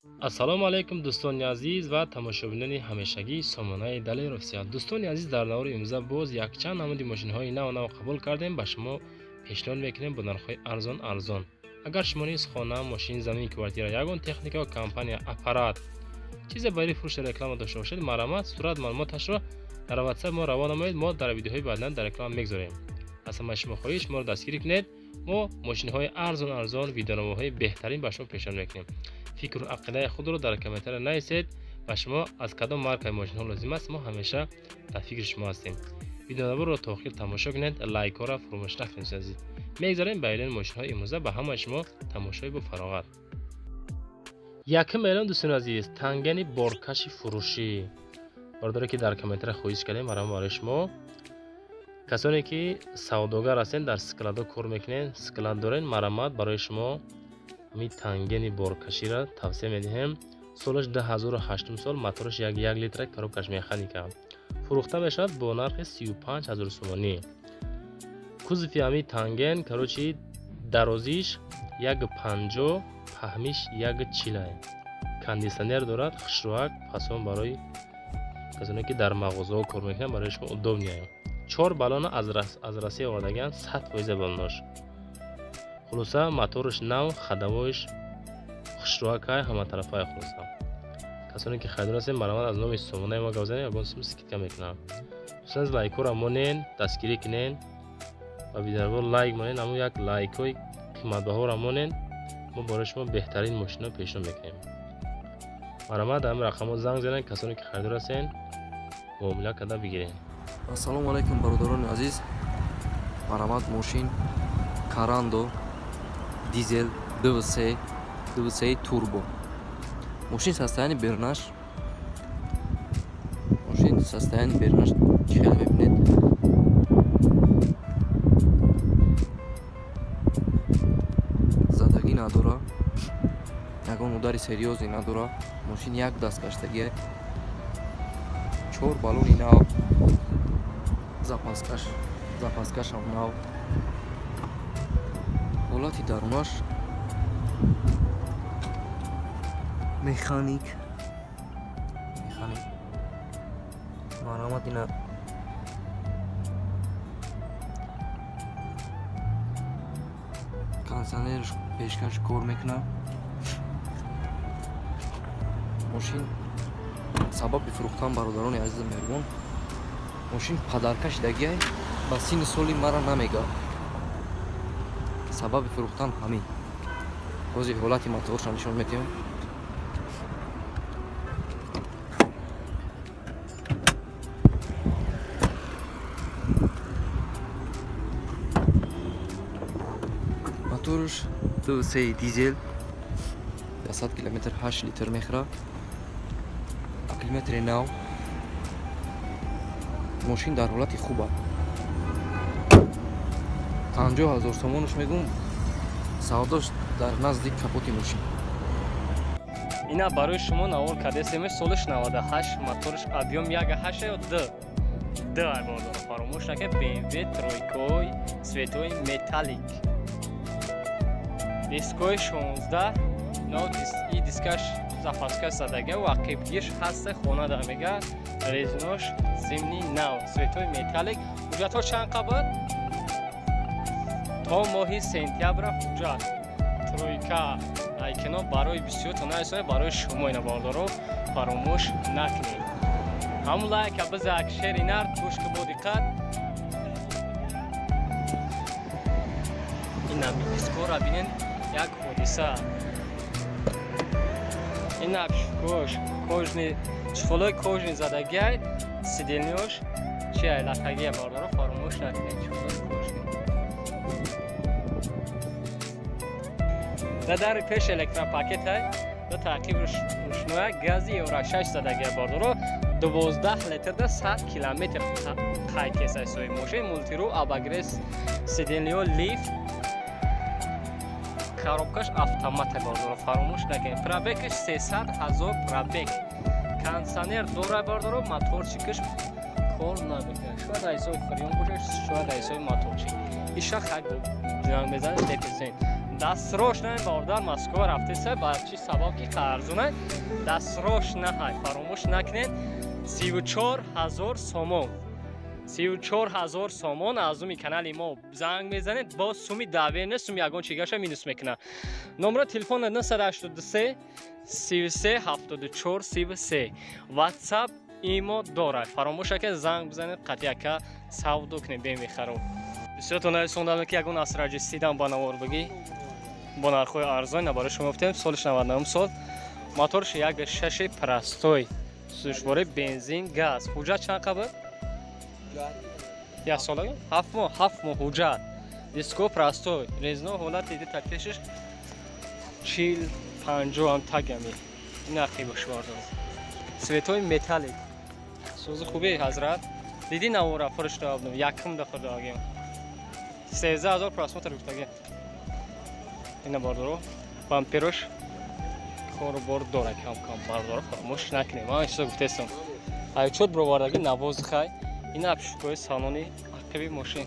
ассалому алайкум дӯстони азиз ва тамошобинони ҳамешагии сомонаи далаи рафсият. дӯстони азиз, дар давраи имрӯза боз якчанд намуди мошинҳои наву қабул кардем. ба шумо пешниҳод мекунем бо нархҳои арзон. агар шумо низ хона, мошин, замин, квартира, ягон техника ва компания, аппарат чизе барои фурӯши реклама дошта бошед, марамат сурат маълумоташро дар WhatsApp мо равона намоед. мо дар видеоҳои баъдан дар реклама мегузорем. аз ҳамаи шумо хоҳиш моро дастгирӣ кунед. мо мошинҳои арзон видеономаҳои беҳтарин ба шумо пешниҳод мекунем. фикру ақидаи худро дар комментария нависед. ба шумо аз кадом маркаи мошинҳо лозим аст, мо ҳамеша дар фикри шумо ҳастем. видеономаро то охир тамошо кунед, лайкҳоро фуромӯш накунед азиз. мегзарем ба эълони мошинҳои имрӯза ба ҳамаи шумо тамошои бо фароғат. якум эълон дӯстони азиз, тангени боркаши фурӯшӣ. бардоре ки дар комментария хоҳиш кардем, марам барои шумо касоне ки савдогар ҳастен, дар складо кор мекунед, склад дорен, марамат барои шумо ми тангени боркаширо тавсия медиҳем. солаш 2008 сол, мотораш 1 литра, коробкаш механика. фурӯхта мешавад бо нархи 35000 сомонӣ. кузуфи ами танген, короче дарозиш 150, паҳмиш 140. кондисионер дорад, хушроак, фасон барои касоне ки дар мағозаҳо кор мекунанд, барои шумо удобнее. 4 баллона аз Россия овардаган, 100% баллонош. хулоса моториш нав, ходовоиш хушроакай, ҳама тарафаи хулоса. касоне ки хайдор ҳастем, марамат аз номи сомонаи мо гап занем, ягон сум скидка мекунам. дӯстон лайкҳоро монен, дастгирӣ кунен ва видеоро лайк монен, аммо як лайкҳои қиматбаҳоро монен. мо барои шумо беҳтарин мошинро пешниҳод мекунем. марамат дар ҳамин рақамҳо занг занед, касоне ки хайдор ҳастен, муомила карда бигирен. ассалому алайкум бародарони азиз. марамат мошин Карандо дизел DVC турбо. мошин состояние бернаш. чихел мебинед. задагӣ надора. ягон удари серьёзе надора. мошин як даст каштагиа. 4 баллони нав. запаскашам нав. ҳолати дарунаш механик. марамат ина кондисионерш пешкаш кор мекунад. мошин сабаби фурӯхтан бародарони азизам меҳрубон, мошин падаркашидагиай ба синни соли мара намегӯяд. сабаби фурӯхтан ҳамин. ҳозир ҳолати моторша нишон медиҳам. моторш DVC дизел 100 км 8 литр мехӯрад. акилиметри нав. мошин дар ҳолати хуб аст. 50000 сомонош мегӯм. савдош дар назди капоти мошин. ина барои шумо навор кардесем. солиш 98, моториш объем 1.8 ё D айбордор. фаромӯш накунед, BMW тройкой, светои металлик. дискои 16, и дискаш запаска садага ва қибгиш ҳаста хона дамега. резинош зимни нав, светои металлик. ҳуҷҷатҳо чанд қабат? то моҳи сентябр ҳуҷҷат. тройка айкино барои бисёртон наисонед, барои шумо ина бордоро фаромӯш накунед. ҳамун лайка бизак шер инар гӯшки бо диққат. ина дискора бинен як ҳодиса. ина кожни чихолои кожни задагиай сидилниёш чи ай латагия бордоро фаромӯш накунед. чихолои кожни дари пеш электропакет ай до таъқиб рӯшноя гази евро 6 задагия бордоро 12 литр да 100 км қайкесай сои мошин мултиру абагрес сидилниё лиф коробкаш автомата бордоро фаромӯш накунед. пробегаш 300,000 пробег. кондисионер дора бордоро моторчикаш кор намекунад. шояд айсои фреон бошад, шояд айсои моторчик. иша хай динамик мезанаш 10%. дастрош на бордар Москва рафтеса ба чи сабаб ки қарзуна дастрош на ҳай фаромӯш накунед 34000 сомон 34000 сомон аз уми канали мо занг мезанед бо суми давена суми ягон чигаша минус мекунад номер телефона 983 33 74 33 WhatsApp имо дорад фаромӯш ки занг бизанед қатъияка савдо кунед бемехаро бисёртон сондам ки ягон асраҷи сидан ба навор багӣ бо нархҳои арзон набарои шумо гуфтем соли 99 сол моторш 1.6 простой сӯзшвори бензин газ ҳуҷҷат чанд қабр як сол 7 моҳ ҳуҷҷат диско простой резно ҳолат диди таклишш 40-50 ам тагами нархи бошвардо светои металлик сӯзи хуби ҳазрат диди навора фурӯштаабдум якм дахурдагим 13000 просмотр гуфтагим ина бардоро бамперош корбор дора кам бардоро фаромӯш накунем ман чизо гуфтестам айчот бировардаги навози хай ина апшукои салони ақиби мошин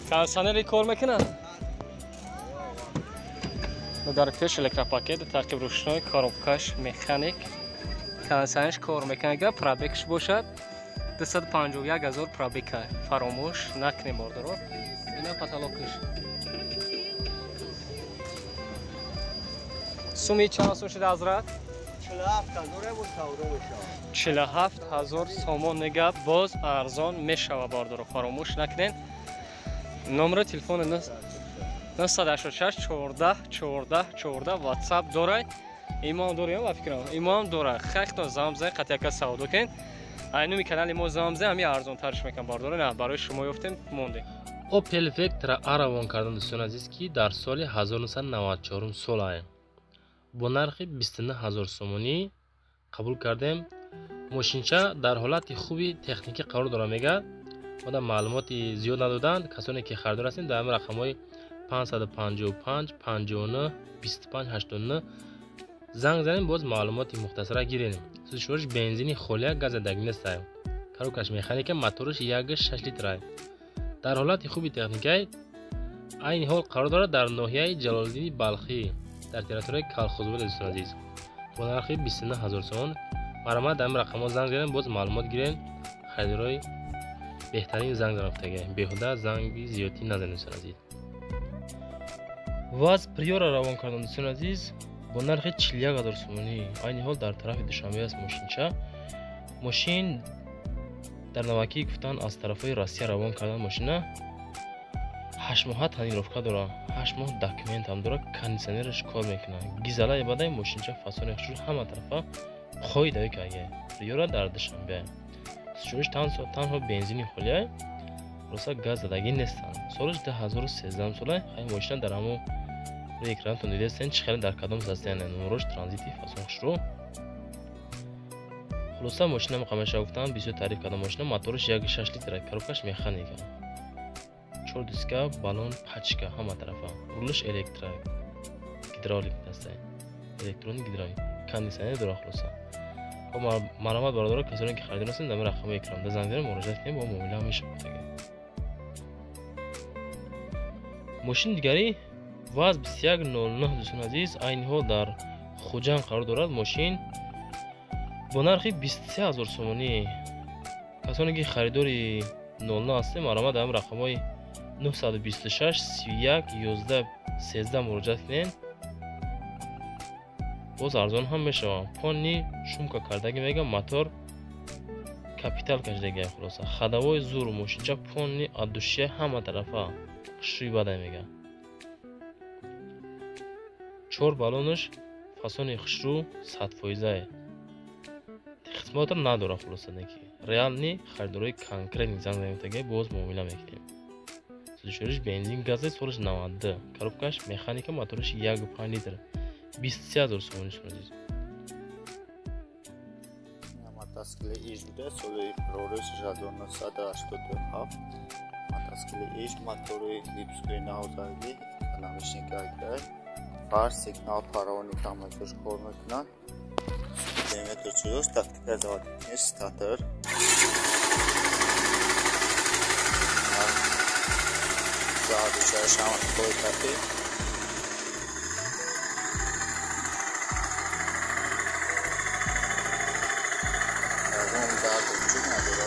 кондитсионери кор мекунад дар пеш электропакет тақиб рӯшнои коробкаш механик кондитсионерш кор мекунад га пробегш бошад 251000 пробега фаромӯш накунем бордоро ина потолокш суми чанд сум шуда ҳазрат 47000 сомон нега боз арзон мешава бордоро фаромӯш накунед номери телефони 986 14 14 14 WhatsApp дорад имон дорем ва фикрам имон дорад хахто замза қатъияка савдо кен айнуми канали мо замза ами арзон тариш мекан бордоро на барои шумо ёфтем монде Opel Vectra равон кардан дӯстон азиз ки дар соли 1994 сол ай бо нархи 29000 сомонӣ қабул кардем мошинча дар ҳолати хуби техникӣ қарор дора мегӯяд одам маълумоти зиёд надоданд касоне ки харидор ҳастем дар ҳамин рақамҳои 555 59 25 89 занг занем боз маълумоти мухтасара гирем сӯзишвориш бензини холия газа дагнестай коробкаш механика моториш 1.6 литрай дар ҳолати хуби техникаи айни ҳол қарор дорад дар ноҳияи ҷалолиддини балхӣ дар территорияи калхозбод дӯстон азиз бо нархи 29000 сомон маромад дар ҳамин рақамҳо занг занем боз маълумот гирем харидорои беҳтарин занг зарафтага беҳуда занги зиёдӣ назанем дӯстон азиз ваз приора равон кардан дӯстон азиз бо нархи 41000 сомонӣ айни ҳол дар тарафи душанбе аст мошинча мошин дар навакӣ гуфтан аз тарафҳои россия равон кардан мошина 8 моҳа танировка дора 8 моҳ документам дора кондитсионераш кор мекунад гизала ебадай мошинча фасони хушур ҳама тарафа хои давикаге приора дар душанбе сӯзишвориш танҳо бензини холия роса газ задагӣ нестанд солиш 2013 солай хай мошина дар ҳамо рӯи экранатон дидестен чӣ хеле дар кадом состояние номерош транзити фасон хушру хулоса мошина муқамаша гуфтан бисёр таъриф кардам мошина моториш 1.6 литр коробкаш механика 4 диска балон пачка ҳама тарафа рулиш электрик гидравлик даста электроник гидравлик кондитсионер дора хулоса маромад бародоро касоне ки харидор ҳастанд дар рақами экранда занг занем муроҷиат кунем бо муомила мешавад мошини дигари ваз 2109 дӯстон азиз айни ҳол дар хуҷанд қарор дорад мошин бо нархи 23000 сомонӣ касоне ки харидори 09 ҳастем маромад дар ҳамин рақамҳои 926 31 11 13 муроҷиат кунем боз арзон ҳам мешавам понни шумка кардаги мега мотор капитал кашдаги хулоса хадавои зуру мошинча понни аддушия ҳама тарафа хушрӯи бадай мега 4 балонаш фасони хушрӯ 100% хизмотр надора хулоса неки реални харидорои конкретни занг занемтаги боз муомила мекунем сӯзишвориш бензин гази солиш 92 коробкаш механика моториш 1.5 литр 23000 сомон азиз мотоцикли иж буда соли рорис 1987 мотоцикли иж мотори липской навзаги экономичника фар сигнал фаровони камакош кор мекунад диаметр 4 тактика заводни статор Zaduşa şaman koy tabi. Bunun daha küçük nedir?